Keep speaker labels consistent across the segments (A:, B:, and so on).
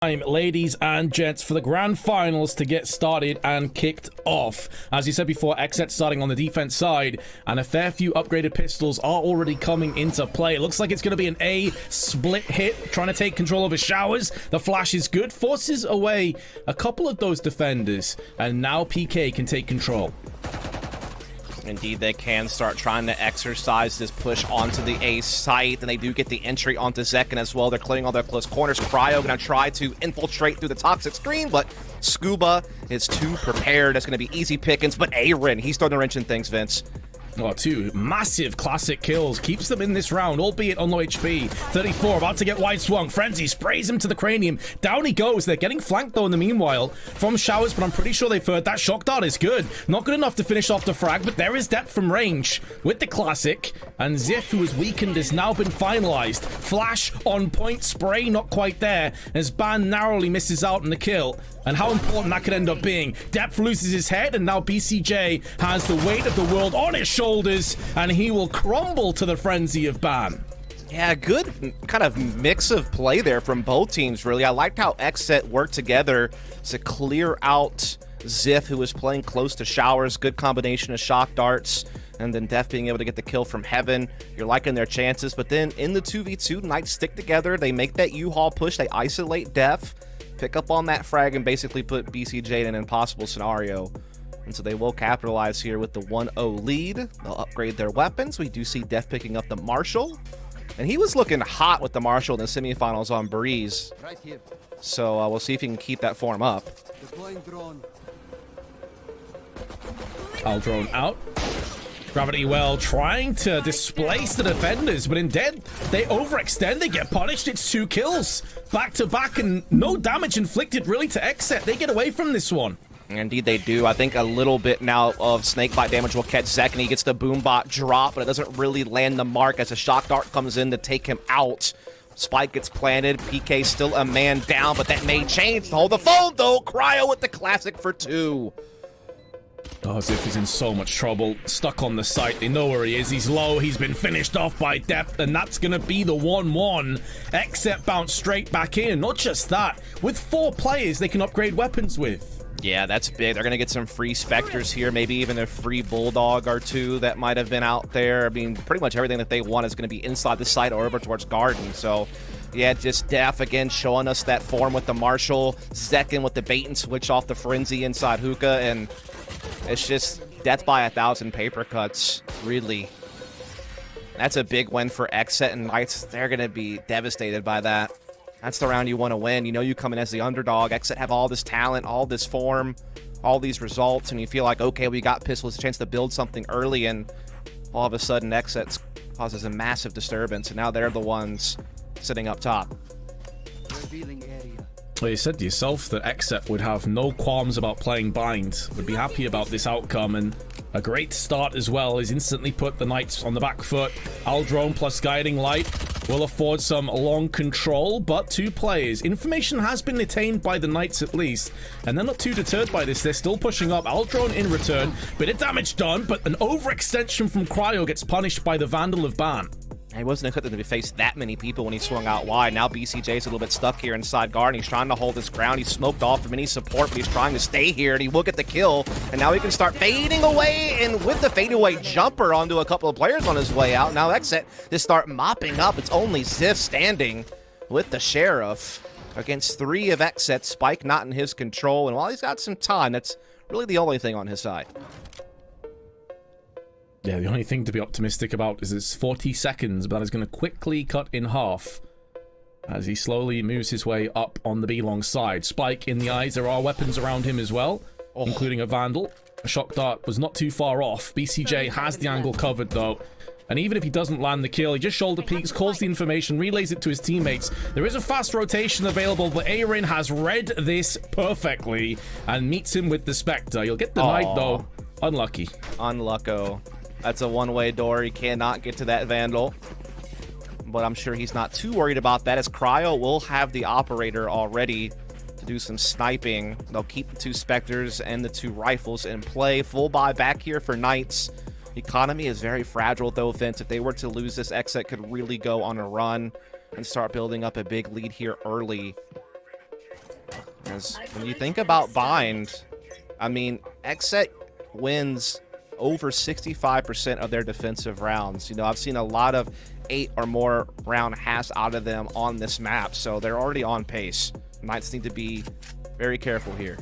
A: Time, ladies and gents, for the grand finals to get started and kicked off. As you said before, XSET starting on the defense side, and a fair few upgraded pistols are already coming into play. It looks like it's going to be an A split hit, trying to take control of his showers. The flash is good, forces away a couple of those defenders, and now PK can take control.
B: Indeed, they can start trying to exercise this push onto the A site, and they do get the entry onto Zekin as well. They're clearing all their close corners. Cryo going to try to infiltrate through the toxic screen, but Scuba is too prepared. That's going to be easy pickings, but Aaron, he's throwing a wrench in things, Vince.
A: Oh, two massive classic kills. Keeps them in this round, albeit on low HP. 34, about to get wide swung. Frenzy sprays him to the cranium. Down he goes. They're getting flanked, though, in the meanwhile from showers, but I'm pretty sure they've heard that shock dart is good. Not good enough to finish off the frag, but there is depth from range with the classic. And Ziff, who was weakened, has now been finalized. Flash on point, spray not quite there, as Ban narrowly misses out on the kill. And how important that could end up being. Depth loses his head, and now BCJ has the weight of the world on his shoulders, and he will crumble to the frenzy of Ban.
B: Yeah, good kind of mix of play there from both teams, really. I liked how XSET worked together to clear out Ziff, who was playing close to showers. Good combination of shock darts, and then Def being able to get the kill from Heaven. You're liking their chances, but then in the 2v2, Knights stick together. They make that U-Haul push. They isolate Def, pick up on that frag, and basically put BCJ in an impossible scenario. And so they will capitalize here with the 1-0 lead. They'll upgrade their weapons. We do see Def picking up the Marshall. And he was looking hot with the Marshall in the semifinals on Breeze.
C: Right here.
B: So we'll see if he can keep that form up.
C: Deploying drone.
A: I'll drone out. Gravity Well trying to displace the defenders, but instead they overextend, they get punished. It's 2 kills back to back and no damage inflicted really to XSET. They get away from this one.
B: Indeed they do. I think a little bit now of snakebite damage will catch Zek, and he gets the boombot drop, but it doesn't really land the mark as a shock dart comes in to take him out. Spike gets planted. PK still a man down, but that may change. Hold the phone though. Cryo with the classic for 2.
A: Oh, as if he's in so much trouble. Stuck on the site. They know where he is. He's low. He's been finished off by Depth, and that's going to be the 1-1. XSET bounce straight back in. Not just that. With 4 players they can upgrade weapons with.
B: Yeah, that's big. They're going to get some free Spectres here, maybe even a free Bulldog or 2 that might have been out there. I mean, pretty much everything that they want is going to be inside the site or over towards Garden. So, yeah, just Def again showing us that form with the Marshall. Zekin with the bait and switch off the Frenzy inside Hookah, and it's just death by 1,000 paper cuts, really. That's a big win for XSET and Knights. They're going to be devastated by that. That's the round you want to win. You know you come in as the underdog. XSET have all this talent, all this form, all these results, and you feel like, okay, we got Pistols a chance to build something early, and all of a sudden XSET causes a massive disturbance, and now they're the ones sitting up top.
C: Revealing area.
A: Well, you said to yourself that XSET would have no qualms about playing Bind, would be happy about this outcome, and a great start as well is instantly put the Knights on the back foot. Aldrone plus Guiding Light will afford some long control, but 2 players. Information has been attained by the Knights at least, and they're not too deterred by this. They're still pushing up. Aldrone in return, bit of damage done, but an overextension from Cryo gets punished by the Vandal of Ban.
B: He wasn't expecting to face that many people when he swung out wide. Now BCJ's a little bit stuck here inside guard, and he's trying to hold his ground. He's smoked off from any support, but he's trying to stay here, and he will get the kill. And now he can start fading away, and with the fadeaway jumper onto a couple of players on his way out, now XSET just start mopping up. It's only Ziff standing with the Sheriff against 3 of XSET. Spike not in his control, and while he's got some time, that's really the only thing on his side.
A: Yeah, the only thing to be optimistic about is it's 40 seconds, but that is going to quickly cut in half as he slowly moves his way up on the B-long side. Spike in the eyes. There are weapons around him as well, including a Vandal. A shock dart was not too far off. BCJ has the angle covered, though. And even if he doesn't land the kill, he just shoulder peeks, calls the information, relays it to his teammates. There is a fast rotation available, but Aaron has read this perfectly and meets him with the Spectre. You'll get denied, though. Unlucky.
B: Unlucko. That's a one-way door. He cannot get to that Vandal. But I'm sure he's not too worried about that, as Cryo will have the operator already to do some sniping. They'll keep the 2 Spectres and the 2 rifles in play. Full buy back here for Knights. Economy is very fragile, though, Vince. If they were to lose this, XSET could really go on a run and start building up a big lead here early. As when you think about bind, I mean, XSET wins over 65% of their defensive rounds. You know, I've seen a lot of 8 or more round has out of them on this map, so they're already on pace. Knights need to be very careful here.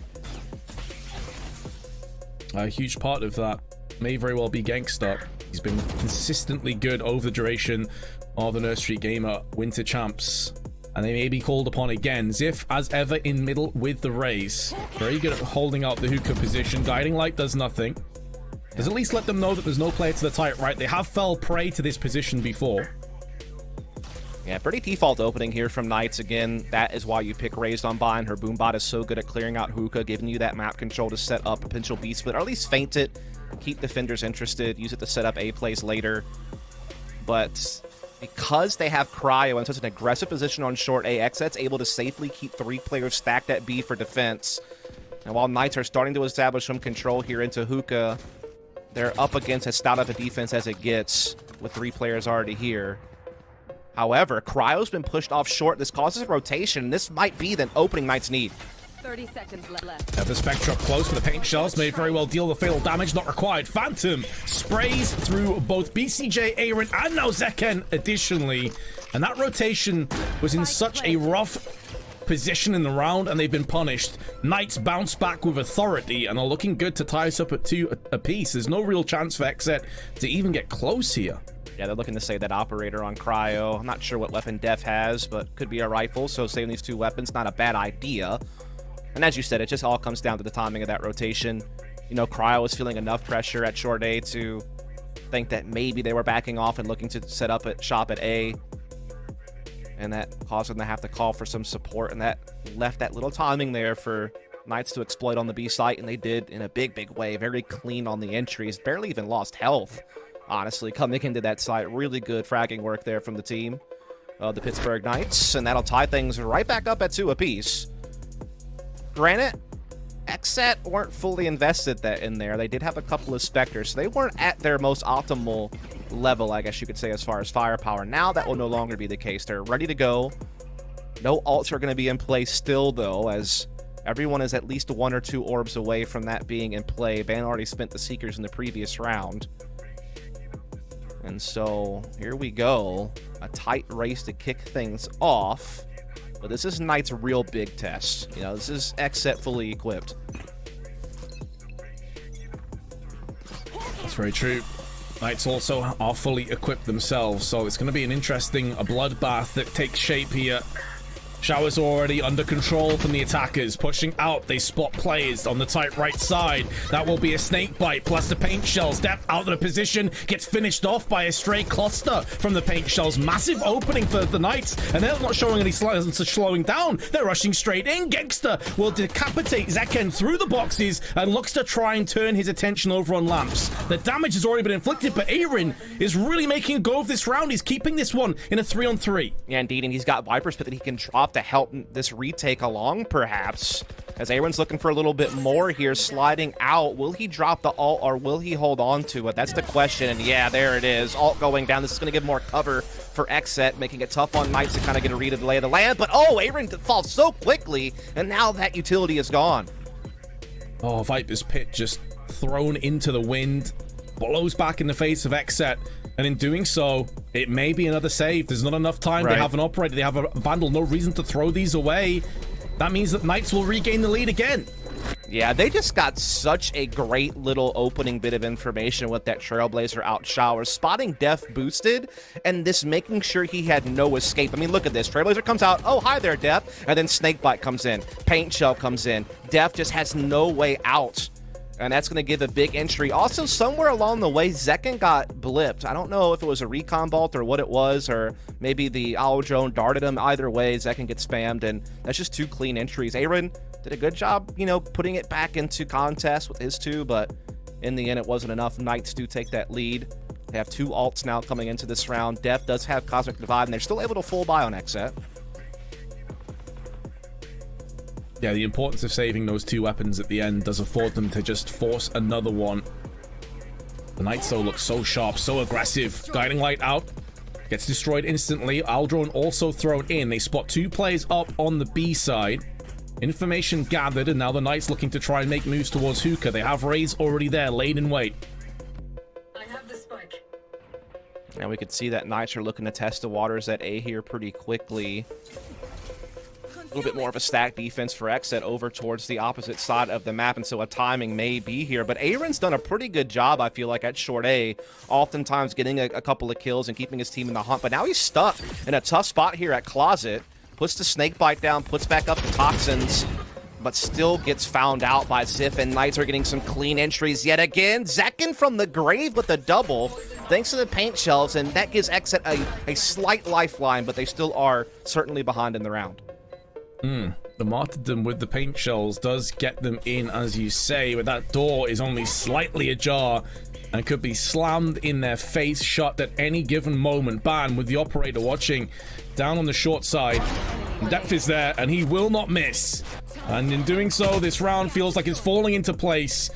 A: A huge part of that may very well be Gangsta. He's been consistently good over the duration of the Nursery Gamer Winter Champs, and they may be called upon again. Ziff, as ever, in middle with the raise. Very good at holding out the hookah position. Guiding Light does nothing. Does at least let them know that there's no player to the tight right. They have fell prey to this position before.
B: Yeah, pretty default opening here from Knights. Again, that is why you pick Raised on Bind. Her Boombot is so good at clearing out hookah, giving you that map control to set up a potential B split, or at least feint it, keep defenders interested, use it to set up A plays later. But because they have Cryo in such an aggressive position on short A, XSET's able to safely keep 3 players stacked at B for defense. And while Knights are starting to establish some control here into hookah, they're up against as stout of a defense as it gets with 3 players already here. However, Cryo's been pushed off short. This causes a rotation. This might be the opening Knights need.
D: 30 seconds left.
A: Have the Spectre up close, but the paint shells may very well deal the fatal damage. Not required. Phantom sprays through both BCJ, Aaron, and now Zeken additionally. And that rotation was in such a rough position in the round, and they've been punished. Knights bounce back with authority and are looking good to tie us up at 2 apiece. There's no real chance for XSET to even get close here.
B: Yeah, they're looking to save that operator on Cryo. I'm not sure what weapon Def has, but could be a rifle, so saving these 2 weapons, not a bad idea. And as you said, it just all comes down to the timing of that rotation. You know, Cryo was feeling enough pressure at short A to think that maybe they were backing off and looking to set up shop at A. And that caused them to have to call for some support, and that left that little timing there for Knights to exploit on the B site, and they did in a big way. Very clean on the entries, barely even lost health, honestly, coming into that site. Really good fragging work there from the team of the Pittsburgh Knights, and that'll tie things right back up at 2 apiece. Granted, XSET weren't fully invested in there. They did have a couple of Spectres, so they weren't at their most optimal level, I guess you could say, as far as firepower. Now that will no longer be the case. They're ready to go. No ults are going to be in play still, though, as everyone is at least 1 or 2 orbs away from that being in play. Ban already spent the Seekers in the previous round. And so, here we go. A tight race to kick things off. But this is Knight's real big test. You know, this is XSET fully equipped.
A: That's very true. Knights also are fully equipped themselves, so it's going to be an interesting bloodbath that takes shape here. Showers already under control from the attackers. Pushing out, they spot players on the tight right side. That will be a snake bite, plus the paint shell. Step out of the position, gets finished off by a stray cluster from the paint shells. Massive opening for the Knights, and they're not showing any signs of slowing down. They're rushing straight in. Gangsta will decapitate Zeken through the boxes and looks to try and turn his attention over on Lamps. The damage has already been inflicted, but Aaron is really making a go of this round. He's keeping this one in a 3-on-3.
B: Yeah, indeed, and he's got Viper Spit that he can drop to help this retake along, perhaps. As Aaron's looking for a little bit more here, sliding out. Will he drop the ult, or will he hold on to it? That's the question, and yeah, there it is. Ult going down. This is going to give more cover for XSET, making it tough on Knights to kind of get a read of the lay of the land. But, oh, Aaron falls so quickly, and now that utility is gone.
A: Oh, Viper's Pit just thrown into the wind. Blows back in the face of XSET. And in doing so, it may be another save. There's not enough time.
B: Right.
A: They have an operator. They have a Vandal. No reason to throw these away. That means that Knights will regain the lead again.
B: Yeah, they just got such a great little opening bit of information with that Trailblazer out shower. Spotting Def boosted, and this making sure he had no escape. I mean, look at this. Trailblazer comes out. Oh, hi there, Def. And then Snakebite comes in. Paint Shell comes in. Def just has no way out. And that's going to give a big entry. Also, somewhere along the way, Zeken got blipped. I don't know if it was a recon bolt or what it was, or maybe the owl drone darted him. Either way, Zeken gets spammed, and that's just 2 clean entries. Aaron did a good job, you know, putting it back into contest with his 2, but in the end, it wasn't enough. Knights do take that lead. They have 2 ults now coming into this round. Def does have Cosmic Divide, and they're still able to full buy on XSET.
A: Yeah, the importance of saving those 2 weapons at the end does afford them to just force another one. The Knights, though, look so sharp, so aggressive. Guiding Light out. Gets destroyed instantly. Aldrone also thrown in. They spot 2 players up on the B side. Information gathered, and now the Knights looking to try and make moves towards Hookah. They have Raze already there, laid in wait.
E: I have the spike.
B: And we could see that Knights are looking to test the waters at A here pretty quickly. A little bit more of a stacked defense for XSET over towards the opposite side of the map, and so a timing may be here. But Aaron's done a pretty good job, I feel like, at short A, oftentimes getting a couple of kills and keeping his team in the hunt. But now he's stuck in a tough spot here at Closet. Puts the snake bite down, puts back up the toxins, but still gets found out by Ziff, and Knights are getting some clean entries yet again. Zekin from the grave with a double, thanks to the paint shells, and that gives XSET a slight lifeline, but they still are certainly behind in the round.
A: The martyrdom with the paint shells does get them in, as you say, but that door is only slightly ajar and could be slammed in their face shut at any given moment. Ban with the operator watching down on the short side. Depth is there, and he will not miss. And in doing so, this round feels like it's falling into place.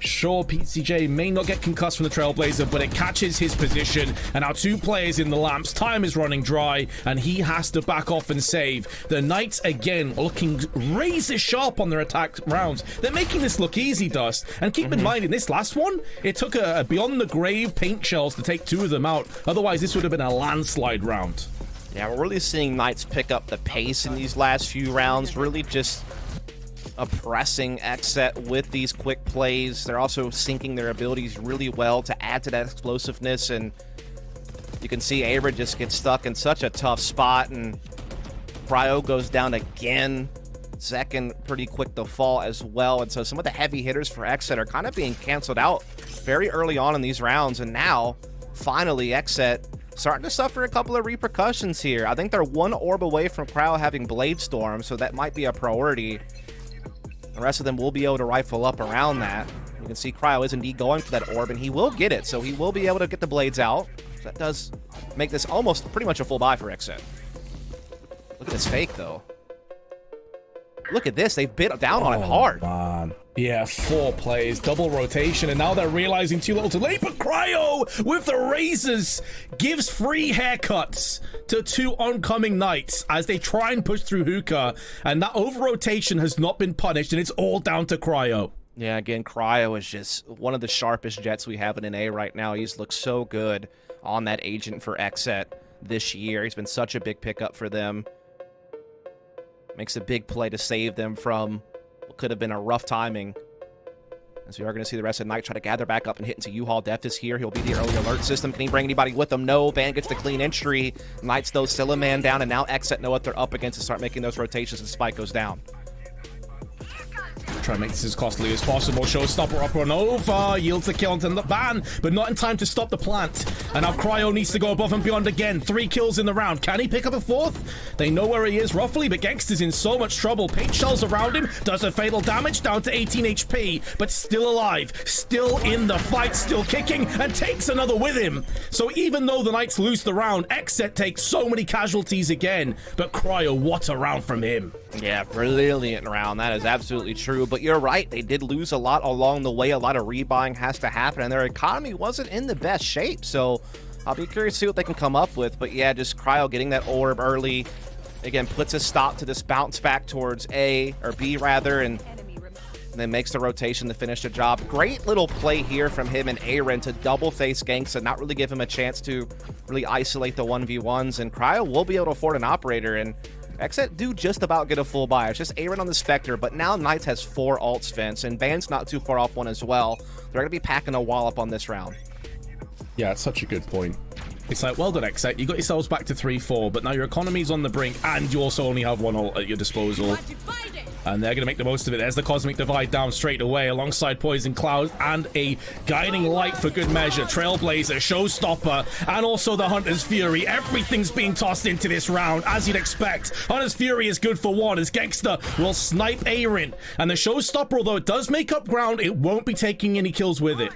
A: Sure, PCJ may not get concussed from the Trailblazer, but it catches his position. And our two players in the lamps. Time is running dry, and he has to back off and save. The Knights, again, looking razor sharp on their attack rounds. They're making this look easy, Dust. And keep in mind, in this last one, it took a beyond the grave paint shells to take two of them out. Otherwise, this would have been a landslide round.
B: Yeah, we're really seeing Knights pick up the pace in these last few rounds, really just oppressing XSET with these quick plays. They're also syncing their abilities really well to add to that explosiveness, and you can see Aaron just gets stuck in such a tough spot, and Cryo goes down again. Zekin pretty quick to fall as well, and so some of the heavy hitters for XSET are kind of being canceled out very early on in these rounds, and now, finally, XSET starting to suffer a couple of repercussions here. I think they're one orb away from Cryo having Blade Storm, so that might be a priority. The rest of them will be able to rifle up around that. You can see Cryo is indeed going for that orb, and he will get it, so he will be able to get the blades out. That does make this almost pretty much a full buy for XSET. Look at this fake, though. Look at this. They've bit down on it hard.
A: Man. Yeah, 4 plays, double rotation, and now they're realizing too little too late. But Cryo, with the razors, gives free haircuts to 2 oncoming Knights as they try and push through Hookah. And that over-rotation has not been punished, and it's all down to Cryo.
B: Yeah, again, Cryo is just one of the sharpest jets we have in an A right now. He's looked so good on that agent for XSET this year. He's been such a big pickup for them. Makes a big play to save them from what could have been a rough timing. As we are going to see the rest of the night try to gather back up and hit into U-Haul. Deft is here. He'll be the early alert system. Can he bring anybody with him? No. Ban gets the clean entry. Knights, though, still a man down, and now XSET know what they're up against and start making those rotations, and Spike goes down.
A: Try to make this as costly as possible. Showstopper up and over. Yields the kill into the ban, but not in time to stop the plant. And now Cryo needs to go above and beyond again. 3 kills in the round. Can he pick up a 4th? They know where he is roughly, but Gangster's in so much trouble. Paint shells around him. Does a fatal damage down to 18 HP, but still alive. Still in the fight. Still kicking, and takes another with him. So even though the Knights lose the round, XSET takes so many casualties again. But Cryo, what a round from him.
B: Yeah, brilliant round. That is absolutely true. But you're right. They did lose a lot along the way. A lot of rebuying has to happen, and their economy wasn't in the best shape. So I'll be curious to see what they can come up with. But yeah, just Cryo getting that orb early, again, puts a stop to this bounce back towards A, or B rather, and then makes the rotation to finish the job. Great little play here from him and Aaron to double face Gangsta, not really give him a chance to really isolate the 1v1s, and Cryo will be able to afford an operator, and XSET do just about get a full buy. It's just Aaron on the Spectre, but now Knights has 4 alts, Vince, and Van's not too far off one as well. They're going to be packing a wallop on this round.
A: Yeah, it's such a good point. It's like, well done, XSET. You got yourselves back to 3-4, but now your economy's on the brink, and you also only have 1 ult at your disposal. And they're going to make the most of it. There's the Cosmic Divide down straight away, alongside Poison Cloud and a Guiding Light for good measure. Trailblazer, Showstopper, and also the Hunter's Fury. Everything's being tossed into this round, as you'd expect. Hunter's Fury is good for 1, as Gangsta will snipe Aaron. And the Showstopper, although it does make up ground, it won't be taking any kills with it.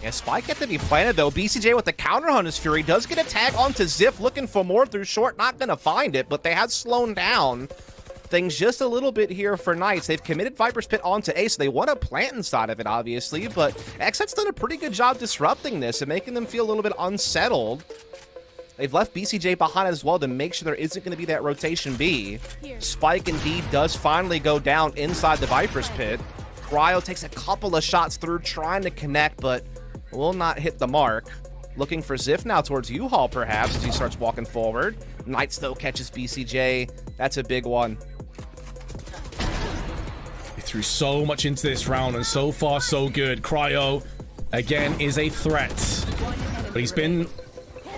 B: Yeah, Spike had to be planted, though. BCJ with the counter Hunter's Fury does get a tag onto Ziff, looking for more through short. Not going to find it, but they have slowed down things just a little bit here for Knights. They've committed Viper's Pit onto A, so they want to plant inside of it, obviously, but XSET's done a pretty good job disrupting this and making them feel a little bit unsettled. They've left BCJ behind as well to make sure there isn't going to be that rotation B. Spike indeed does finally go down inside the Viper's pit. Cryo takes a couple of shots through trying to connect, but will not hit the mark. Looking for Ziff now towards U-Haul perhaps as he starts walking forward. Knights though catches BCJ. That's a big one.
A: He threw so much into this round and so far so good. Cryo again is a threat, but he's been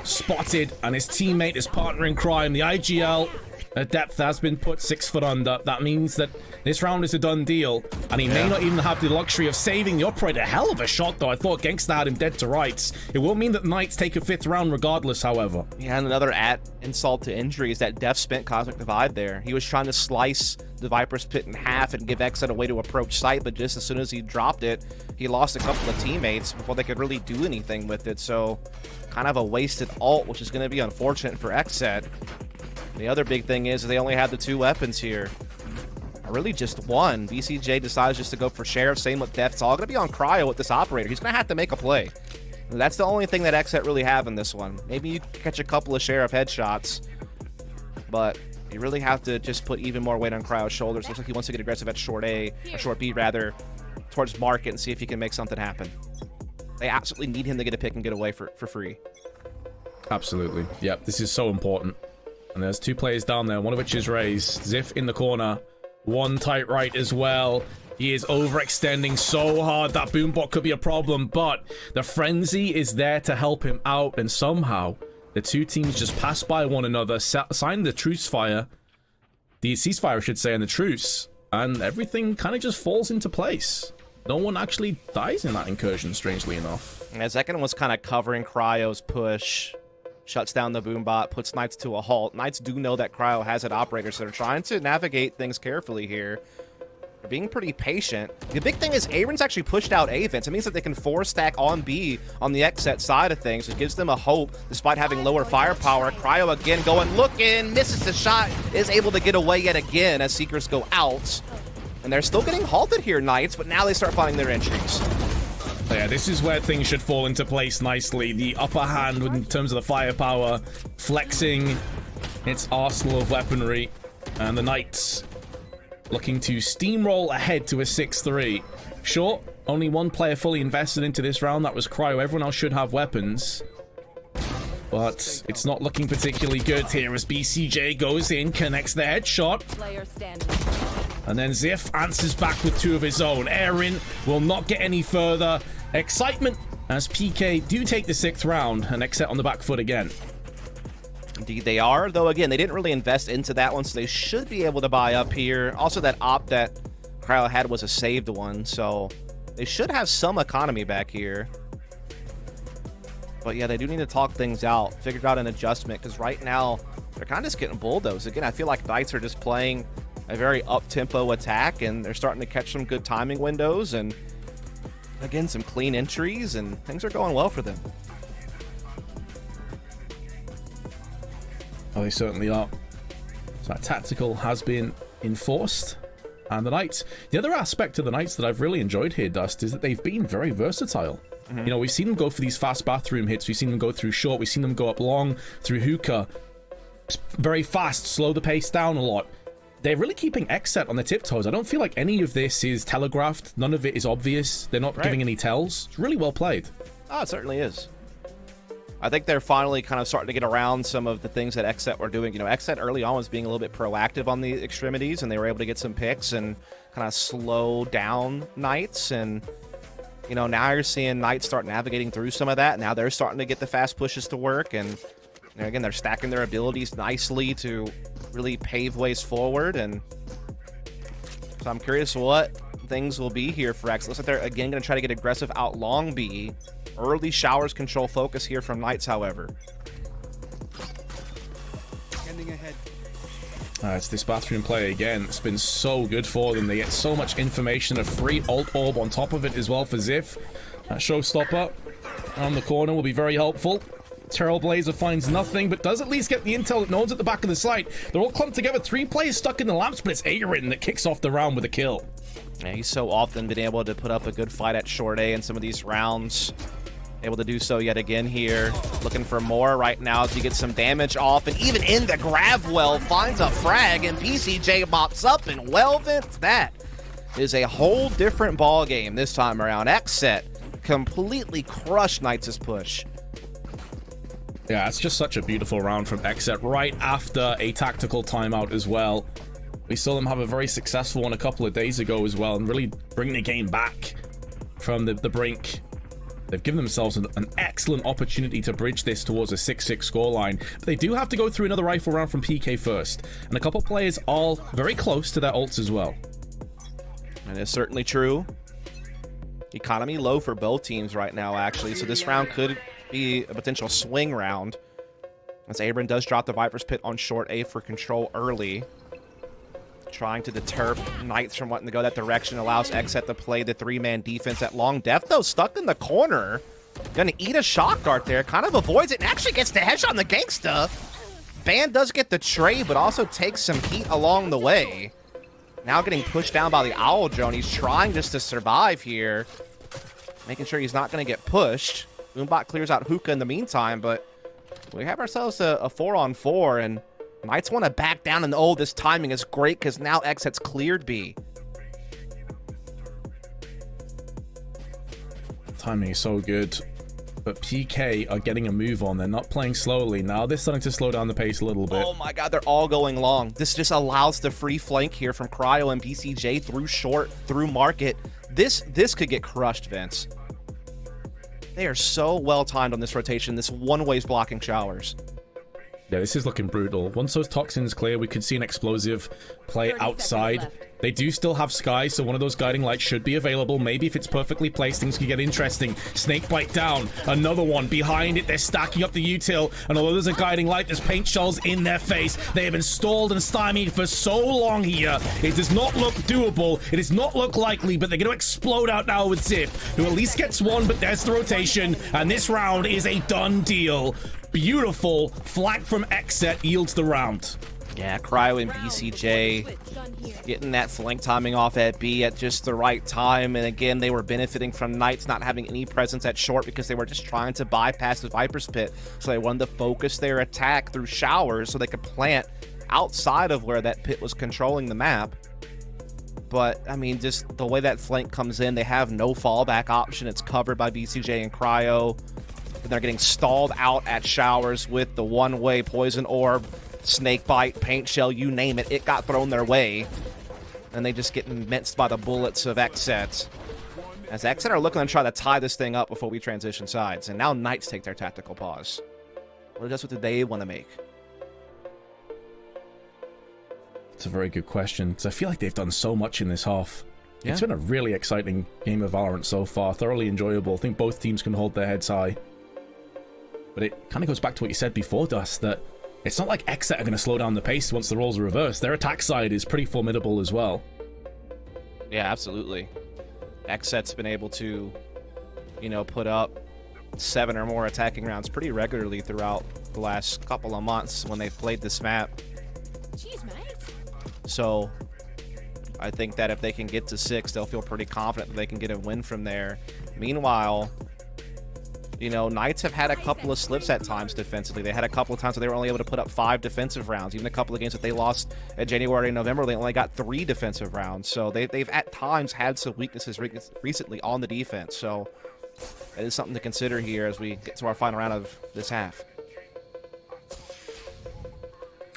A: spotted and his teammate, his partner in crime, the IGL at depth has been put 6 foot under. That means that this round is a done deal, and he may not even have the luxury of saving the operator. Hell of a shot though. I thought Gangsta had him dead to rights. It will mean that Knights take a 5th round regardless, however.
B: Yeah, and another insult to injury is that Def spent Cosmic Divide there. He was trying to slice the Viper's pit in half and give XSET a way to approach site, but just as soon as he dropped it, he lost a couple of teammates before they could really do anything with it. So kind of a wasted ult, which is going to be unfortunate for XSET. The other big thing is they only had the 2 weapons here. Or really just one. BCJ decides just to go for Sheriff. Same with Def. It's all going to be on Cryo with this operator. He's going to have to make a play. And that's the only thing that XSET really have in this one. Maybe you catch a couple of Sheriff headshots, but you really have to just put even more weight on Cryo's shoulders. Looks like he wants to get aggressive at short A, or short B rather, towards Market and see if he can make something happen. They absolutely need him to get a pick and get away for free.
A: Absolutely. Yep, this is so important. And there's 2 players down there, one of which is raised. Ziff in the corner. One tight right as well. He is overextending so hard that Boombot could be a problem, but the frenzy is there to help him out, and somehow the 2 teams just pass by one another, sign the truce fire, the ceasefire I should say, and the truce, and everything kind of just falls into place. No one actually dies in that incursion, strangely enough.
B: And Zekin was kind of covering Cryo's push, shuts down the Boombot, puts Knights to a halt. Knights do know that Cryo has an operator, so they're trying to navigate things carefully here. They're being pretty patient. The big thing is Aaron's actually pushed out A vents. It means that they can 4-stack on B on the XSET side of things. It gives them a hope despite having lower firepower. Cryo again going, looking, misses the shot, is able to get away yet again as Seekers go out. And they're still getting halted here, Knights, but now they start finding their entries.
A: Yeah, this is where things should fall into place nicely. The upper hand in terms of the firepower, flexing its arsenal of weaponry, and the Knights looking to steamroll ahead to a 6-3. Sure, only 1 player fully invested into this round. That was Cryo. Everyone else should have weapons. But it's not looking particularly good here as BCJ goes in, connects the headshot.
D: Player standing.
A: And then Ziff answers back with 2 of his own. Aaron will not get any further. Excitement as PK do take the 6th round and XSET on the back foot again.
B: Indeed they are, though again, they didn't really invest into that one, so they should be able to buy up here. Also, that op that Cryo had was a saved one, so they should have some economy back here. But yeah, they do need to talk things out, figure out an adjustment, because right now, they're kind of just getting bulldozed. Again, I feel like Knights are just playing a very up-tempo attack, and they're starting to catch some good timing windows, and again, some clean entries, and things are going well for them.
A: Oh, they certainly are. So that tactical has been enforced. And the Knights, the other aspect of the Knights that I've really enjoyed here, Dust, is that they've been very versatile. You know, we've seen them go for these fast bathroom hits. We've seen them go through short. We've seen them go up long through hookah. Very fast, slow the pace down a lot. They're really keeping XSET on their tiptoes. I don't feel like any of this is telegraphed. None of it is obvious. They're not giving any tells. It's really well played.
B: Oh, it certainly is. I think they're finally kind of starting to get around some of the things that XSET were doing. You know, XSET early on was being a little bit proactive on the extremities, and they were able to get some picks and kind of slow down Knights. And, you know, now you're seeing Knights start navigating through some of that. Now they're starting to get the fast pushes to work. And, you know, again, they're stacking their abilities nicely to really pave ways forward. And so I'm curious what things will be here for X. Looks like they're, again, going to try to get aggressive out long B. Early showers control focus here from Knights, however.
C: Scanning ahead.
A: It's this bathroom play again. It's been so good for them. They get so much information. A free alt orb on top of it as well for Ziff. That showstopper on the corner will be very helpful. Trailblazer finds nothing, but does at least get the intel that no one's at the back of the site. They're all clumped together. 3 players stuck in the lamps, but it's Aaron that kicks off the round with a kill.
B: Yeah, he's so often been able to put up a good fight at short A in some of these rounds. Able to do so yet again here. Looking for more right now as he gets some damage off. And even in the grab well, finds a frag. And BCJ mops up. And well, Vince, that is a whole different ball game this time around. XSET completely crushed Knights' push.
A: Yeah, it's just such a beautiful round from XSET right after a tactical timeout as well. We saw them have a very successful one a couple of days ago as well and really bring the game back from the brink. They've given themselves an excellent opportunity to bridge this towards a 6-6 scoreline. But they do have to go through another rifle round from PK first. And a couple players all very close to their ults as well.
B: And it's certainly true. Economy low for both teams right now, actually. So this round could be a potential swing round. As Abram does drop the Viper's Pit on short A for control early. Trying to deter Knights from wanting to go that direction. Allows XSET to play the 3-man defense at long. Def, though, stuck in the corner. Gonna eat a shock dart there. Kind of avoids it and actually gets the headshot on the gangsta. Ban does get the trade, but also takes some heat along the way. Now getting pushed down by the Owl Drone. He's trying just to survive here. Making sure he's not going to get pushed. Boombot clears out Hookah in the meantime, but we have ourselves a 4-on-4, and Knights want to back down, and oh, this timing is great because now XSET's cleared B.
A: Timing is so good. But PK are getting a move on. They're not playing slowly. Now they're starting to slow down the pace a little bit.
B: Oh my god, they're all going long. This just allows the free flank here from Cryo and BCJ through short, through market. This could get crushed, Vince. They are so well timed on this rotation. This one-way's blocking showers.
A: Yeah, this is looking brutal. Once those toxins clear, we could see an explosive play outside. They do still have Sky, so one of those guiding lights should be available. Maybe if it's perfectly placed, things could get interesting. Snakebite down. Another one. Behind it, they're stacking up the util. And although there's a guiding light, there's paint shells in their face. They have been stalled and stymied for so long here. It does not look doable. It does not look likely, but they're going to explode out now with Zip, who at least gets one, but there's the rotation. And this round is a done deal. Beautiful flank from XSET yields the round.
B: Yeah, Cryo and BCJ getting that flank timing off at B at just the right time. And again, they were benefiting from Knights not having any presence at short because they were just trying to bypass the Viper's Pit. So they wanted to focus their attack through showers so they could plant outside of where that pit was controlling the map. But, I mean, just the way that flank comes in, they have no fallback option. It's covered by BCJ and Cryo. And they're getting stalled out at showers with the one-way poison orb. Snakebite, paint shell, you name it, it got thrown their way. And they just get minced by the bullets of XSET. As XSET are looking to try to tie this thing up before we transition sides. And now Knights take their tactical pause. What do they want to make?
A: It's a very good question, because I feel like they've done so much in this half.
B: Yeah.
A: It's been a really exciting game of Valorant so far, thoroughly enjoyable. I think both teams can hold their heads high. But it kind of goes back to what you said before, Dust, that it's not like XSET are going to slow down the pace once the roles are reversed. Their attack side is pretty formidable as well.
B: Yeah, absolutely. XSET's been able to, you know, put up 7 or more attacking rounds pretty regularly throughout the last couple of months when they've played this map.
D: Jeez, mate.
B: So I think that if they can get to 6, they'll feel pretty confident that they can get a win from there. Meanwhile, you know, Knights have had a couple of slips at times defensively. They had a couple of times where they were only able to put up 5 defensive rounds. Even a couple of games that they lost at January and November, they only got 3 defensive rounds. So they've at times had some weaknesses recently on the defense. So it is something to consider here as we get to our final round of this half.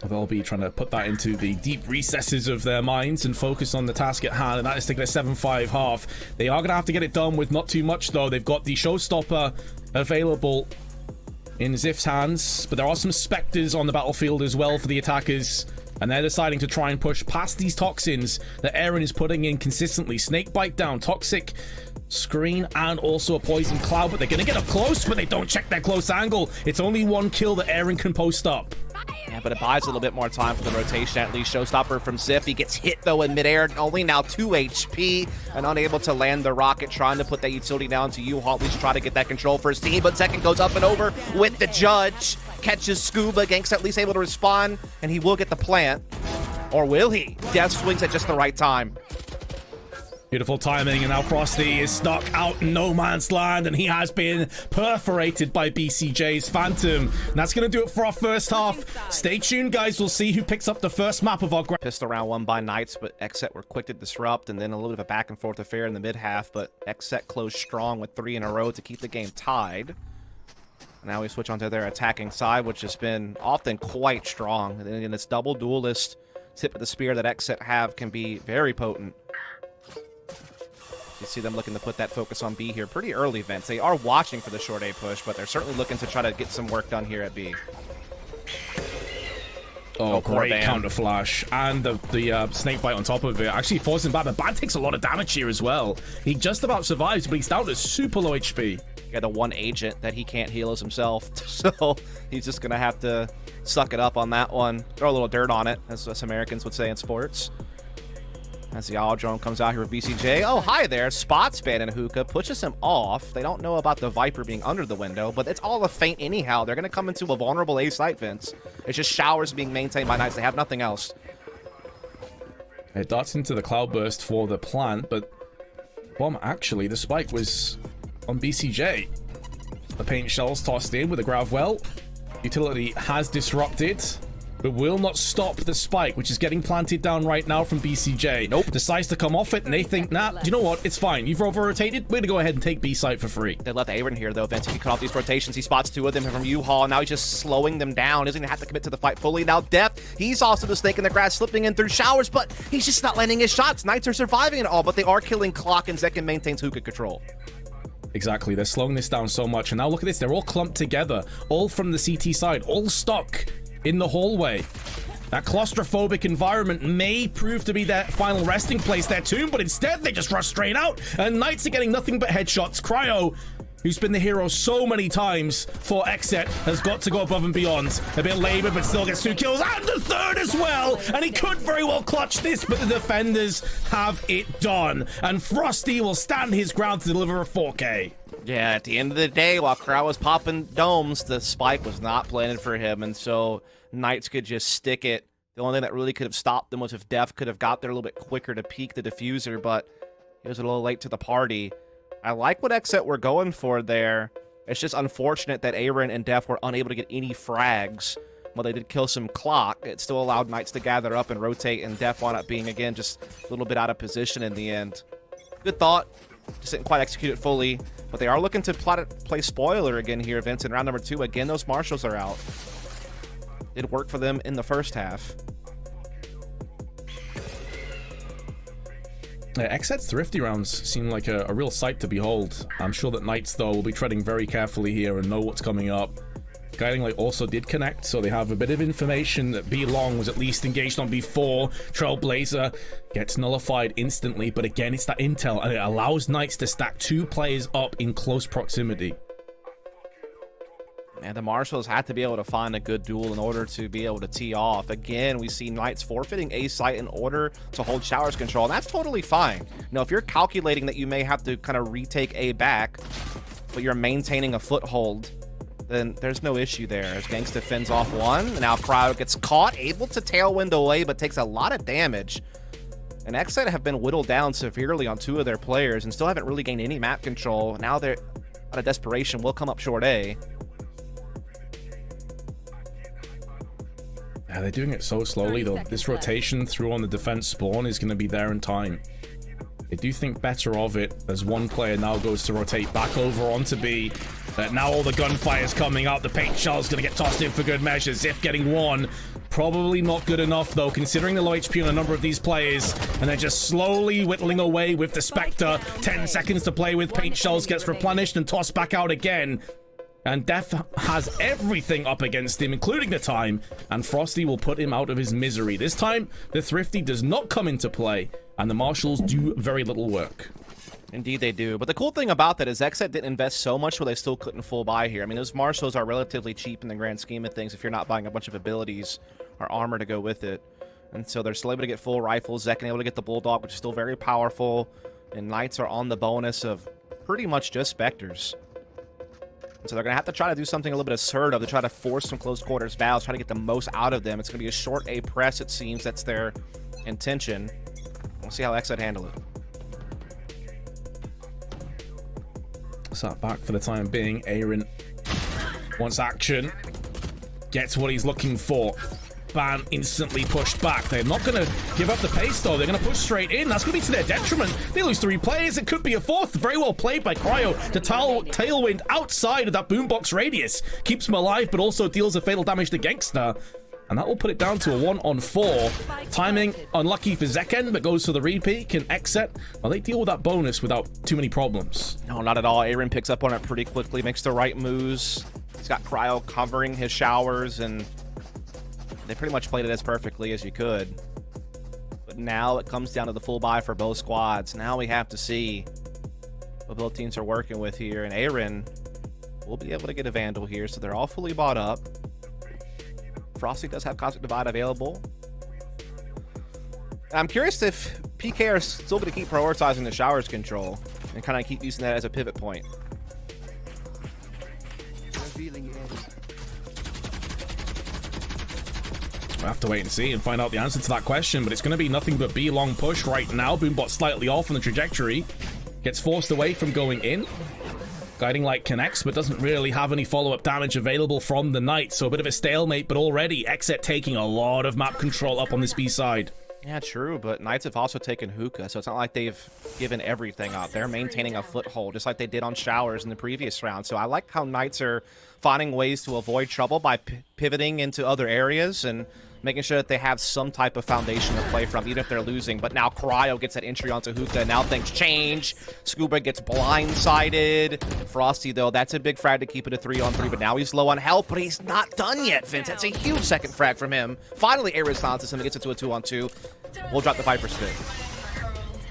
A: They'll be trying to put that into the deep recesses of their minds and focus on the task at hand, and that is taking a 7-5 half. They are going to have to get it done with not too much, though. They've got the Showstopper available in Zif's hands, but there are some Spectres on the battlefield as well for the attackers, and they're deciding to try and push past these toxins that Aaron is putting in consistently. Snakebite down, Toxic Screen, and also a Poison Cloud, but they're going to get up close, but they don't check their close angle. It's only 1 kill that Aaron can post up.
B: Yeah, but it buys a little bit more time for the rotation, at least. Showstopper from Zif. He gets hit, though, in midair. Only now 2 HP and unable to land the rocket. Trying to put that utility down to U-Haul. At least try to get that control for his team. But second goes up and over with the Judge. Catches Scuba. Gangsta at least able to respond. And he will get the plant. Or will he? Death swings at just the right time.
A: Beautiful timing, and now Frosty is stuck out in no man's land, and he has been perforated by BCJ's Phantom. And that's going to do it for our first half. Stay tuned, guys. We'll see who picks up the first map of our...
B: Pistol round won by Knights, but XSET were quick to disrupt, and then a little bit of a back-and-forth affair in the mid-half, but XSET closed strong with 3 in a row to keep the game tied. Now we switch onto their attacking side, which has been often quite strong. And then this double duelist tip of the spear that XSET have can be very potent. You see them looking to put that focus on B here pretty early, Vince. They are watching for the short A push, but they're certainly looking to try to get some work done here at B.
A: Oh, great counter flash. And the snake bite on top of it actually forcing Bad. But Bad takes a lot of damage here as well. He just about survives, but he's down to super low HP.
B: Got the one agent that he can't heal as himself, so he's just going to have to suck it up on that one. Throw a little dirt on it, as us Americans would say in sports. As the Owl Drone comes out here with BCJ. Oh, hi there. Spot span and Hookah pushes him off. They don't know about the Viper being under the window, but it's all a feint anyhow. They're going to come into a vulnerable A site, Vince. It's just showers being maintained by Knights. They have nothing else.
A: It darts into the Cloudburst for the plant, but bomb actually, the spike was on BCJ. The paint shells tossed in with a grav well. Utility has disrupted, but will not stop the spike, which is getting planted down right now from BCJ.
B: Nope.
A: Decides to come off it, and they think, nah, you know what? It's fine. You've over-rotated. We're going to go ahead and take B site for free.
B: They left Aaron here, though, Vince. If you cut off these rotations, he spots 2 of them from U-Haul. Now he's just slowing them down. Isn't going to have to commit to the fight fully. Now Def, he's also the snake in the grass, slipping in through showers, but he's just not landing his shots. Knights are surviving it all, but they are killing Clock, and Zekin maintains Hookah control.
A: Exactly. They're slowing this down so much. And now look at this. They're all clumped together, all from the CT side, all stuck in the hallway. That claustrophobic environment may prove to be their final resting place, their tomb, but instead they just rush straight out, and Knights are getting nothing but headshots. Cryo, who's been the hero so many times for XSET, has got to go above and beyond. A bit labored, but still gets 2 kills, and the third as well, and he could very well clutch this, but the defenders have it done, and Frosty will stand his ground to deliver a 4K.
B: Yeah, at the end of the day, while Crow was popping domes, the spike was not planted for him, and so Knights could just stick it. The only thing that really could have stopped them was if Def could have got there a little bit quicker to peek the diffuser, but he was a little late to the party. I like what XSET were going for there. It's just unfortunate that Aaron and Def were unable to get any frags. While they did kill some Clock, it still allowed Knights to gather up and rotate, and Def wound up being, again, just a little bit out of position in the end. Good thought. Just didn't quite execute it fully. But they are looking to play spoiler again here, Vince, in round number 2. Again, those marshals are out. It worked for them in the first half.
A: XSET's thrifty rounds seem like a real sight to behold. I'm sure that Knights, though, will be treading very carefully here and know what's coming up. Guiding Light also did connect, so they have a bit of information that B Long was at least engaged on B4. Trailblazer gets nullified instantly, but again, it's that intel, and it allows Knights to stack 2 players up in close proximity.
B: And the Marshals had to be able to find a good duel in order to be able to tee off. Again, we see Knights forfeiting A site in order to hold Showers control, and that's totally fine. Now, if you're calculating that you may have to kind of retake A back, but you're maintaining a foothold, then there's no issue there. As Gangsta fends off 1, now Cryo gets caught, able to tailwind away, but takes a lot of damage. And XSET have been whittled down severely on 2 of their players and still haven't really gained any map control. Now they're out of desperation, will come up short A.
A: Yeah, they're doing it so slowly, though. This rotation through on the defense spawn is going to be there in time. They do think better of it as one player now goes to rotate back over onto B. Now all the gunfire is coming out. The paint shell's going to get tossed in for good measure. Ziff getting 1. Probably not good enough, though, considering the low HP on a number of these players. And they're just slowly whittling away with the Spectre. 10 seconds to play with. Paint shells gets replenished and tossed back out again. And Def has everything up against him, including the time. And Frosty will put him out of his misery. This time, the Thrifty does not come into play. And the Marshals do very little work.
B: Indeed they do. But the cool thing about that is XSET didn't invest so much where they still couldn't full buy here. I mean, those Marshals are relatively cheap in the grand scheme of things if you're not buying a bunch of abilities or armor to go with it. And so they're still able to get full rifles. Zekin able to get the Bulldog, which is still very powerful. And Knights are on the bonus of pretty much just Spectres. And so they're going to have to try to do something a little bit assertive to try to force some close quarters battles, try to get the most out of them. It's going to be a short A press, it seems. That's their intention. We'll see how XSET handle it.
A: Sat back for the time being. Aaron wants action. Gets what he's looking for. Ban instantly pushed back. They're not going to give up the pace, though. They're going to push straight in. That's going to be to their detriment. They lose 3 players. It could be a 4th. Very well played by Cryo. The tailwind outside of that boombox radius keeps him alive, but also deals a fatal damage to Gangster. And that will put it down to a 1-on-4. Timing unlucky for Zeken, but goes for the repeat. Can XSET, well, they deal with that bonus without too many problems.
B: No, not at all. Aaron picks up on it pretty quickly, makes the right moves. He's got Cryo covering his showers, and they pretty much played it as perfectly as you could. But now it comes down to the full buy for both squads. Now we have to see what both teams are working with here. And Aaron will be able to get a Vandal here, so they're all fully bought up. Frosty does have Cosmic Divide available. I'm curious if PK are still going to keep prioritizing the showers control and kind of keep using that as a pivot point.
C: Revealing area.
A: We'll have to wait and see and find out the answer to that question, but it's going to be nothing but B long push right now. Boombot slightly off on the trajectory. Gets forced away from going in. Guiding Light connects, but doesn't really have any follow-up damage available from the Knight, so a bit of a stalemate, but already XSET taking a lot of map control up on this B side.
B: Yeah, true, but Knights have also taken Hookah, so it's not like they've given everything up. They're maintaining a foothold, just like they did on Showers in the previous round. So I like how Knights are finding ways to avoid trouble by pivoting into other areas and making sure that they have some type of foundation to play from, even if they're losing. But now Cryo gets that entry onto Hookah. Now things change. Scuba gets blindsided. Frosty, though, that's a big frag to keep it a 3-on-3, but now he's low on health, but he's not done yet, Vince. That's a huge second frag from him. Finally, Ares silences him and gets it to a 2-on-2. We'll drop the Viper spit.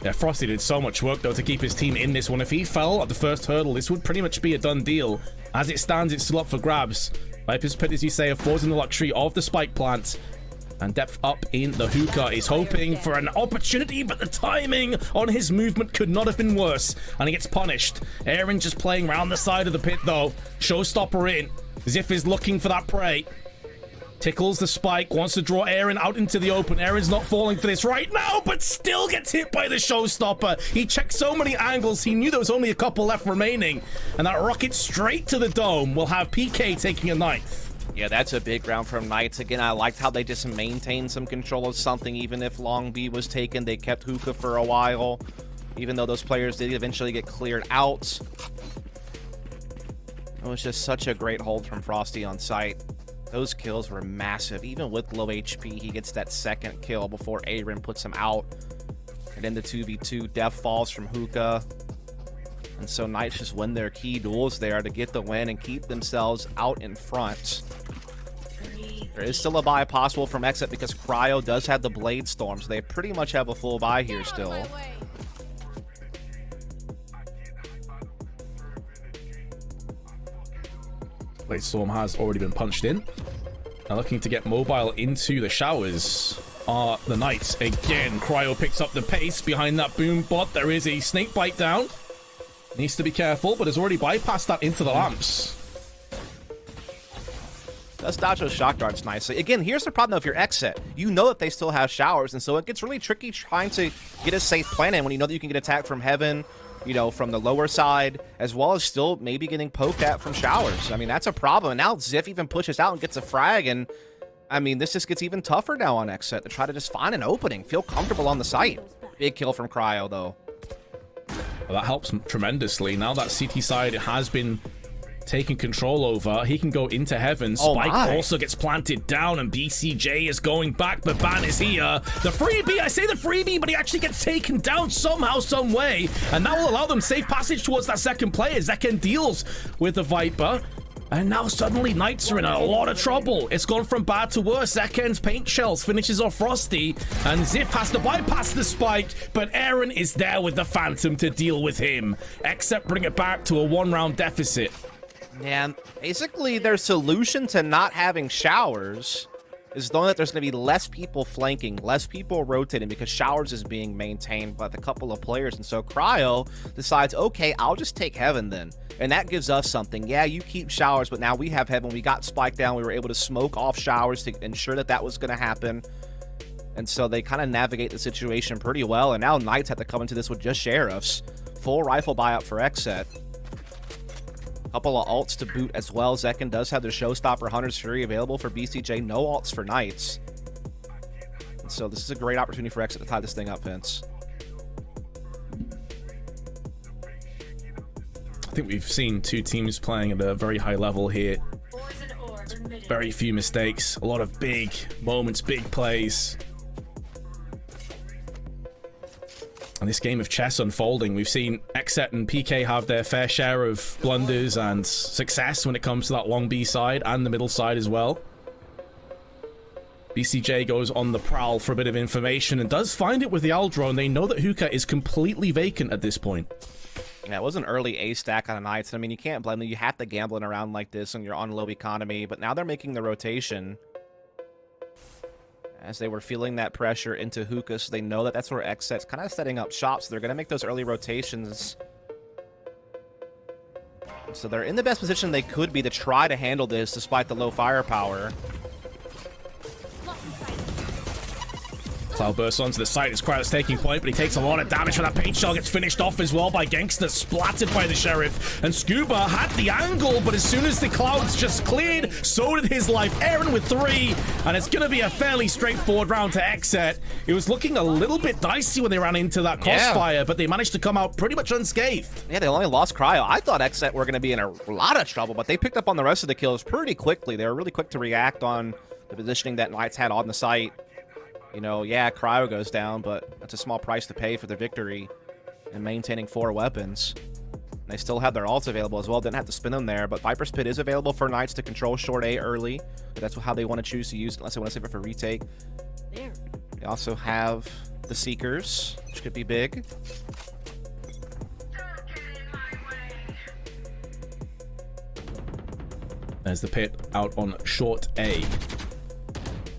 A: Yeah, Frosty did so much work, though, to keep his team in this one. If he fell at the first hurdle, this would pretty much be a done deal. As it stands, it's still up for grabs. Viper's Pit, as you say, affords him the luxury of the spike plant. And depth up in the Hookah is hoping for an opportunity, but the timing on his movement could not have been worse. And he gets punished. Aaron just playing around the side of the pit, though. Showstopper in. Ziff is looking for that prey. Tickles the spike, wants to draw Aaron out into the open. Aaron's not falling for this right now, but still gets hit by the Showstopper. He checked so many angles, he knew there was only a couple left remaining. And that rocket straight to the dome will have PK taking a 9th.
B: Yeah, that's a big round from Knights. Again, I liked how they just maintained some control of something. Even if Long B was taken, they kept Hookah for a while. Even though those players did eventually get cleared out. It was just such a great hold from Frosty on site. Those kills were massive. Even with low HP, he gets that second kill before Aaron puts him out. And then the 2v2 death falls from Hookah. And so Knights just win their key duels there to get the win and keep themselves out in front. There is still a buy possible from XSET because Cryo does have the Blade Storm, so they pretty much have a full buy here still.
A: Blade Storm has already been punched in. Now looking to get mobile into the showers are the Knights. Again, Cryo picks up the pace behind that boom bot. There is a snake bite down. Needs to be careful, but has already bypassed that into the lamps.
B: Does dodge those shock darts nicely. Again, here's the problem though, if you're XSET. You know that they still have showers, and so it gets really tricky trying to get a safe plan in when you know that you can get attacked from heaven, you know, from the lower side, as well as still maybe getting poked at from showers. I mean, that's a problem. And now Ziff even pushes out and gets a frag, and I mean, this just gets even tougher now on XSET to try to just find an opening, feel comfortable on the site. Big kill from Cryo though.
A: Well, that helps tremendously. Now that CT side has been taken control over, he can go into heaven. Spike also gets planted down, and BCJ is going back, but Ban is here. The freebie, I say the freebie, but he actually gets taken down somehow, some way, and that will allow them safe passage towards that second player. Zeken deals with the Viper. And now suddenly Knights are in a lot of trouble. It's gone from bad to worse. Zeken's paint shells finishes off Frosty, and Ziff has to bypass the spike, but Aaron is there with the Phantom to deal with him. Except bring it back to a 1-round deficit.
B: Yeah, basically their solution to not having showers is knowing that there's going to be less people flanking, less people rotating, because showers is being maintained by the couple of players. And so Cryo decides, okay, I'll just take heaven then. And that gives us something. Yeah, you keep showers, but now we have heaven. We got spike down. We were able to smoke off showers to ensure that that was going to happen. And so they kind of navigate the situation pretty well. And now Knights have to come into this with just sheriffs. Full rifle buyout for XSET. Couple of ults to boot as well. Zekken does have the Showstopper Hunter's Fury available for BCJ. No ults for Knights. And so this is a great opportunity for Exit to tie this thing up, Vince.
A: I think we've seen two teams playing at a very high level here.
E: Poison orb emitted.
A: Very few mistakes, a lot of big moments, big plays. And this game of chess unfolding, we've seen XSET and PK have their fair share of blunders and success when it comes to that long B side and the middle side as well. BCJ goes on the prowl for a bit of information and does find it with the Owl drone. They know that Hookah is completely vacant at this point.
B: Yeah, it was an early A stack on Knights. I mean, you can't blame them. You have to gambling around like this when you're on low economy, but now they're making the rotation as they were feeling that pressure into Hookah, so they know that that's where XSET's kind of setting up shop, so they're going to make those early rotations. So they're in the best position they could be to try to handle this despite the low firepower.
A: Cloud bursts onto the site. It's Crowd's taking point, but he takes a lot of damage from that paint shell. Gets finished off as well by Gangster, splattered by the Sheriff. And Scuba had the angle, but as soon as the Clouds just cleared, so did his life. Aaron with 3, and it's going to be a fairly straightforward round to XSET. It was looking a little bit dicey when they ran into that crossfire, but they managed to come out pretty much unscathed.
B: Yeah, they only lost Cryo. I thought XSET were going to be in a lot of trouble, but they picked up on the rest of the kills pretty quickly. They were really quick to react on the positioning that Knights had on the site. You know, yeah, Cryo goes down, but that's a small price to pay for the victory and maintaining 4 weapons. And they still have their ults available as well. Didn't have to spin them there, but Viper's Pit is available for Knights to control short A early. But that's how they want to choose to use it, unless they want to save it for retake. They also have the Seekers, which could be big.
A: There's the Pit out on short A.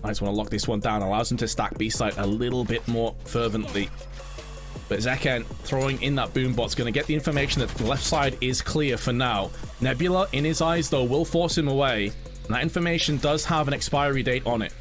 A: I just want to lock this one down. Allows them to stack B side a little bit more fervently. But Zekken throwing in that boombot's going to get the information that the left side is clear for now. Nebula in his eyes, though, will force him away. And that information does have an expiry date on it.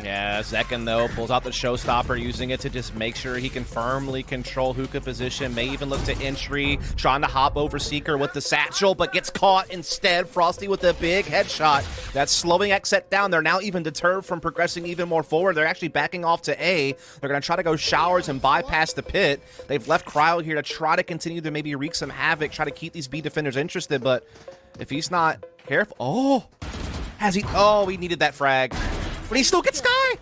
B: Yeah, Zekken, though, pulls out the Showstopper, using it to just make sure he can firmly control Hookah position. May even look to entry, trying to hop over Seeker with the satchel, but gets caught instead. Frosty with a big headshot. That's slowing XSET down. They're now even deterred from progressing even more forward. They're actually backing off to A. They're going to try to go showers and bypass the Pit. They've left Cryo here to try to continue to maybe wreak some havoc, try to keep these B defenders interested, but if he's not careful... Oh! Has he... Oh, he needed that frag. But he still gets Sky!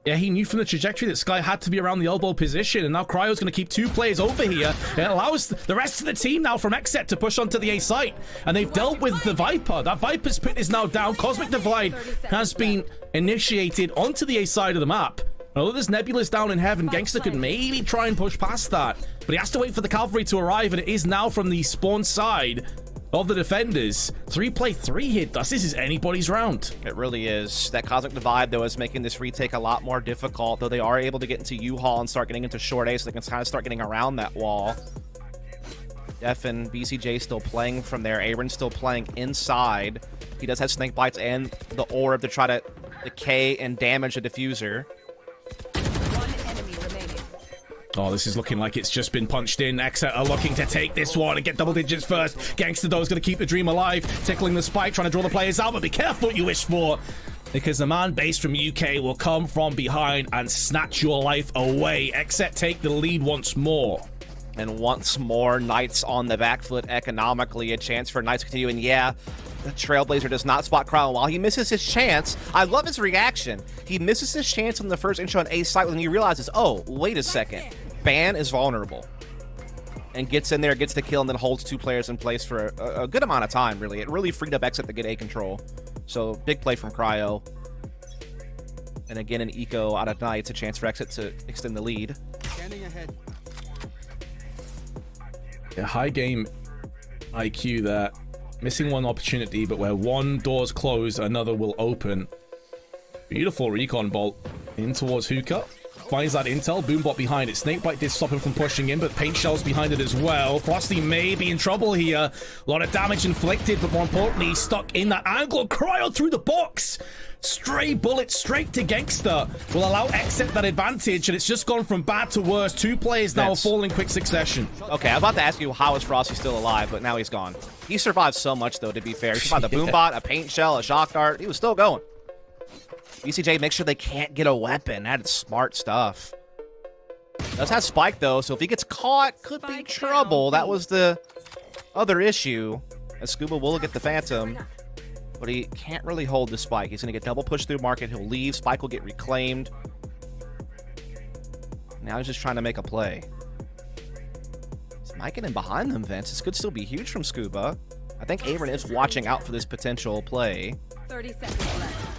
A: Yeah, he knew from the trajectory that Sky had to be around the elbow position, and now Cryo's going to keep 2 players over here. It allows the rest of the team now from XSET to push onto the A site, and they've dealt with the Viper. That Viper's Pit is now down. Cosmic Divide has been initiated onto the A side of the map. Although there's Nebulous down in heaven, Gangster could maybe try and push past that, but he has to wait for the cavalry to arrive, and it is now from the spawn side of the defenders. 3-play-3 here. This is anybody's round.
B: It really is. That Cosmic Divide, though, is making this retake a lot more difficult, though they are able to get into U-Haul and start getting into short A, so they can kind of start getting around that wall. Def and BCJ still playing from there. Aaron's still playing inside. He does have Snake Bites and the Orb to try to decay and damage the Diffuser.
A: Oh, this is looking like it's just been punched in. XSET are looking to take this one and get double digits first. Gangster, though, is going to keep the dream alive. Tickling the spike, trying to draw the players out, but be careful what you wish for, because the man based from UK will come from behind and snatch your life away. XSET take the lead once more.
B: And once more, Knights on the back foot economically. A chance for Knights to continue. And yeah, the Trailblazer does not spot Cryo. While he misses his chance, I love his reaction. He misses his chance on the first intro on A site when he realizes, oh, wait a second. Ban is vulnerable. And gets in there, gets the kill, and then holds 2 players in place for a good amount of time, really. It really freed up XSET to get A control. So, big play from Cryo. And again, an eco out of Knights, a chance for XSET to extend the lead.
C: Scanning ahead.
A: A high game IQ there. Missing one opportunity, but where one door's closed, another will open. Beautiful recon bolt in towards Hookah. finds that intel. Boombot behind it. Snakebite did stop him from pushing in, but Paint Shell's behind it as well. Frosty may be in trouble here. A lot of damage inflicted, but more importantly, he's stuck in that angle. Cryo through the box. Stray bullet straight to Gangster will allow XSET that advantage, and it's just gone from bad to worse. 2 players now fall in quick succession.
B: Okay, I was about to ask you how is Frosty still alive, but now he's gone. He survived so much, though, to be fair. He survived a Boombot, a Paint Shell, a Shock Dart. He was still going. BCJ makes sure they can't get a weapon. That is smart stuff. Does have Spike, though, so if he gets caught, could be trouble. That was the other issue. As Scuba will get the Phantom, but he can't really hold the Spike. He's going to get double pushed through market. He'll leave. Spike will get reclaimed. Now he's just trying to make a play. Is Mike getting behind them, Vince? This could still be huge from Scuba. I think Aaron is watching out for this potential play.
D: 30 seconds left.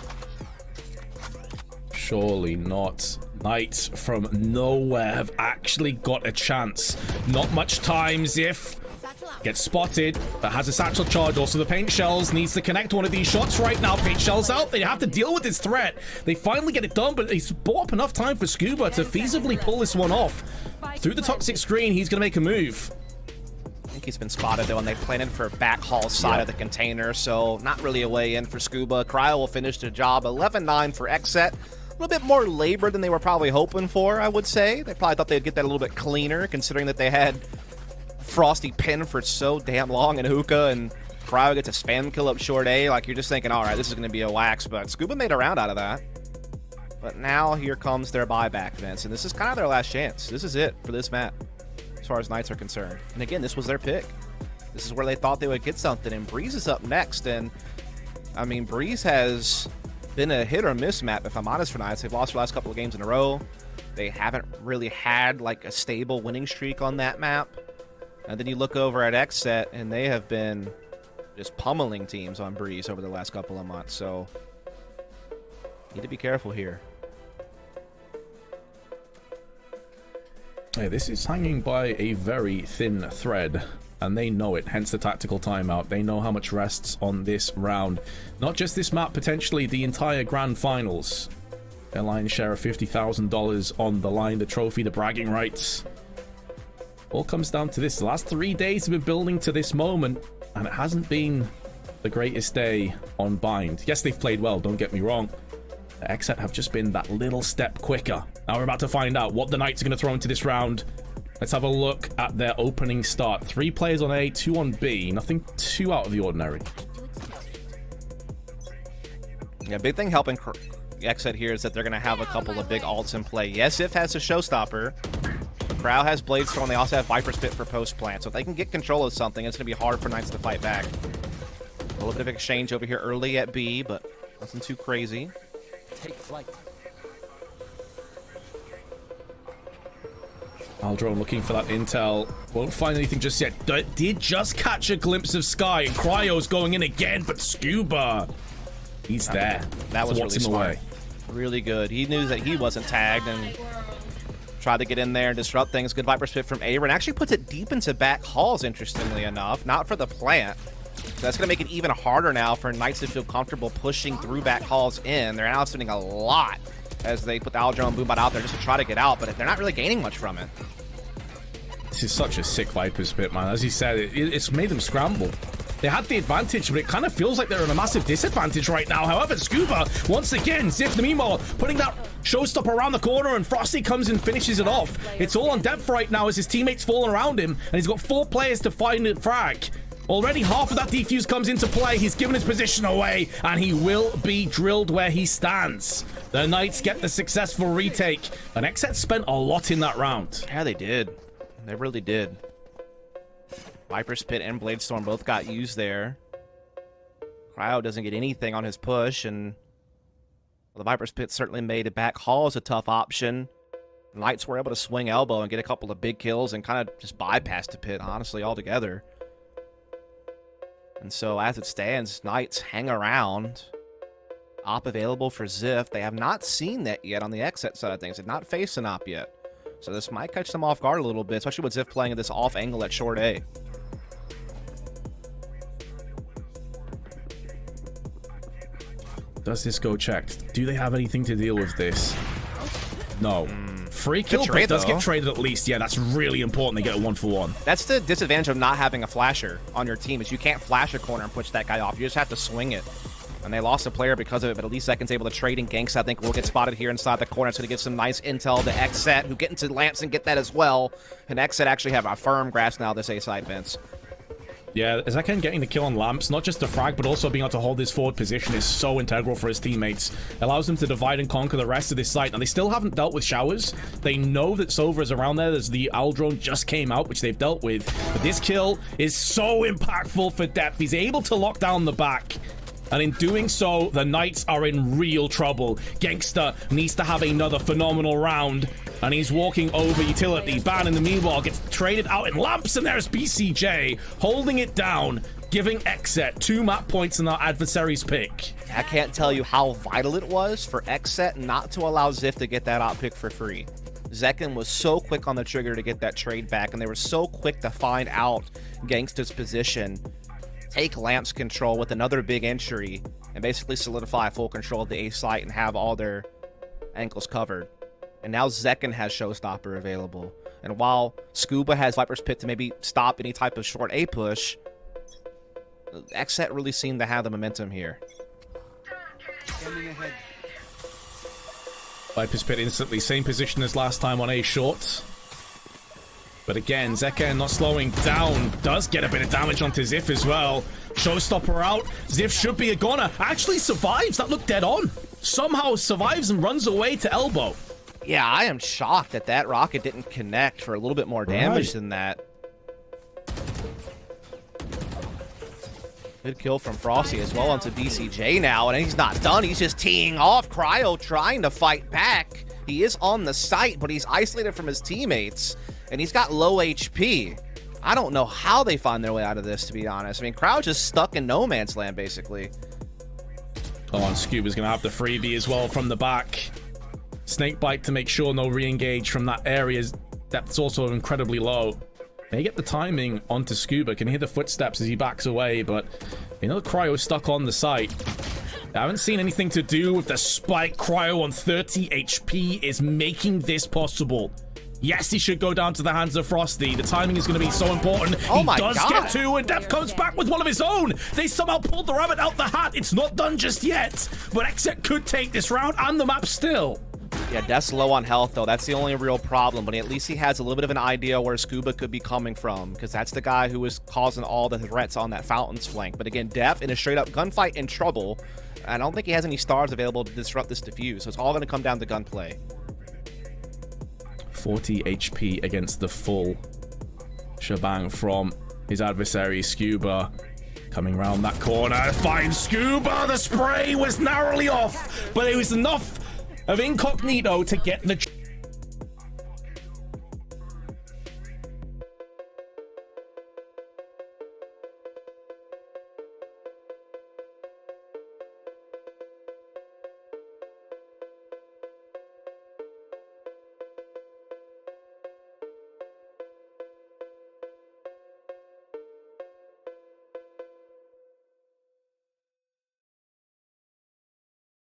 A: Surely not. Knights from nowhere have actually got a chance. Not much time. Ziff gets spotted, but has a satchel charge. Also, the Paint Shells needs to connect one of these shots right now. Paint Shells out. They have to deal with this threat. They finally get it done, but he's bought up enough time for Scuba to feasibly pull this one off. Through the toxic screen, he's going to make a move.
B: I think he's been spotted, though, and they planted for back hall side of the container, so not really a way in for Scuba. Cryo will finish the job. 11-9 for XSET. A little bit more labor than they were probably hoping for, I would say. They probably thought they'd get that a little bit cleaner, considering that they had Frosty pinned for so damn long and Hookah, and Cryo gets a spam kill up short A. Like, you're just thinking, all right, this is going to be a wax, but Scuba made a round out of that. But now here comes their buyback, Vince, and this is kind of their last chance. This is it for this map, as far as Knights are concerned. And again, this was their pick. This is where they thought they would get something, and Breeze is up next, and I mean, Breeze has been a hit or miss map, if I'm honest, for Knights. They've lost their last couple of games in a row. They haven't really had like a stable winning streak on that map. And then you look over at XSET, and they have been just pummeling teams on Breeze over the last couple of months. So need to be careful here.
A: Hey, this is hanging by a very thin thread, and they know it, hence the tactical timeout. They know how much rests on this round. Not just this map, potentially the entire grand finals. Their lion's share of $50,000 on the line, the trophy, the bragging rights. All comes down to this. The last 3 days have been building to this moment, and it hasn't been the greatest day on Bind. Yes, they've played well, don't get me wrong. The XSET have just been that little step quicker. Now we're about to find out what the Knights are going to throw into this round. Let's have a look at their opening start. 3 players on A, 2 on B. Nothing too out of the ordinary.
B: Yeah, big thing helping XSET here is that they're going to have a couple of big ults in play. Yes, If has a showstopper. Crow has Blade Storm. They also have Viper's Pit for post plant. So if they can get control of something, it's going to be hard for Knights to fight back. A little bit of exchange over here early at B, but nothing too crazy.
C: Take flight.
A: Aldrone looking for that intel. Won't find anything just yet. Did just catch a glimpse of Sky, and Cryo's going in again, but Scuba, he's there.
B: That was really smart. Really good. He knew that he wasn't tagged and tried to get in there and disrupt things. Good Viper Spit from Aaron. Actually puts it deep into back halls, interestingly enough. Not for the plant. So that's going to make it even harder now for Knights to feel comfortable pushing through back halls in. They're now spending a lot as they put the Aldrone and Boombot out there just to try to get out, but they're not really gaining much from it.
A: This is such a sick Viper Spit, man. As you said, it's made them scramble. They had the advantage, but it kind of feels like they're in a massive disadvantage right now. However, Scuba, once again, Ziff, the meanwhile, putting that showstopper around the corner, and Frosty comes and finishes it off. It's all on depth right now as his teammates falling around him, and he's got 4 players to find a frag. Already half of that defuse comes into play. He's given his position away, and he will be drilled where he stands. The Knights get the successful retake, and XSET spent a lot in that round.
B: Yeah, they did. They really did. Viper's Pit and Blade Storm both got used there. Cryo doesn't get anything on his push, and well, the Viper's Pit certainly made it back hall as a tough option. Knights were able to swing elbow and get a couple of big kills and kind of just bypass the pit, honestly, altogether. And so, as it stands, Knights hang around. Op available for Ziff. They have not seen that yet on the XSET side of things. They've not faced an op yet. So this might catch them off guard a little bit, especially with Ziff playing at this off angle at short A.
A: Does this go checked? Do they have anything to deal with this? No. Free kill, but it does get traded at least. Yeah, that's really important. They get a 1-for-1.
B: That's the disadvantage of not having a flasher on your team, is you can't flash a corner and push that guy off. You just have to swing it. And they lost a player because of it, but at least Zekin's able to trade, and Ganks, I think, will get spotted here inside the corner. It's going to give some nice intel to XSET, who get into lamps and get that as well. And XSET actually have a firm grasp now of this A side, Vince.
A: Yeah, Zekin getting the kill on lamps, not just the frag, but also being able to hold his forward position is so integral for his teammates. Allows them to divide and conquer the rest of this site. Now, they still haven't dealt with showers. They know that Sova is around there. There's the Owl drone just came out, which they've dealt with. But this kill is so impactful for Depth. He's able to lock down the back. And in doing so, the Knights are in real trouble. Gangster needs to have another phenomenal round. And he's walking over utility. Ban in the meanwhile gets traded out in lamps. And there's BCJ holding it down, giving XSET 2 map points in our adversary's pick.
B: I can't tell you how vital it was for XSET not to allow Ziff to get that op pick for free. Zekin was so quick on the trigger to get that trade back, and they were so quick to find out Gangsta's position, take Lamps control with another big entry, and basically solidify full control of the A site and have all their ankles covered. And now Zekin has Showstopper available. And while Scuba has Viper's Pit to maybe stop any type of short A push, XSET really seemed to have the momentum here.
C: Coming ahead.
A: Viper's Pit instantly, same position as last time on A short. But again, Zekin not slowing down, does get a bit of damage onto Ziff as well. Showstopper out, Ziff should be a goner. Actually survives, that looked dead on. Somehow survives and runs away to elbow.
B: Yeah, I am shocked that that rocket didn't connect for a little bit more damage than that. Good kill from Frosty as well onto BCJ now, and he's not done. He's just teeing off. Cryo trying to fight back. He is on the site, but he's isolated from his teammates, and he's got low HP. I don't know how they find their way out of this, to be honest. I mean, Crowd just stuck in no man's land, basically.
A: Oh, and Scuba's going to have the freebie as well from the back. Snakebite to make sure no re-engage from that area. Depth's also incredibly low. They get the timing onto Scuba, can hear the footsteps as he backs away, but you know the Cryo is stuck on the site. I haven't seen anything to do with the spike. Cryo on 30 HP is making this possible. Yes, he should go down to the hands of Frosty. The timing is going to be so important.
B: Oh
A: he
B: my
A: does
B: God.
A: get 2, and Depth comes back with one of his own. They somehow pulled the rabbit out the hat. It's not done just yet, but XSET could take this round and the map still.
B: Yeah, Death's low on health, though. That's the only real problem, but at least he has a little bit of an idea where Scuba could be coming from, because that's the guy who was causing all the threats on that Fountain's flank. But again, Death in a straight-up gunfight in trouble. I don't think he has any stars available to disrupt this defuse, so it's all going to come down to gunplay.
A: 40 HP against the full shebang from his adversary, Scuba. Coming around that corner, finds Scuba. The spray was narrowly off, but it was enough of incognito to get the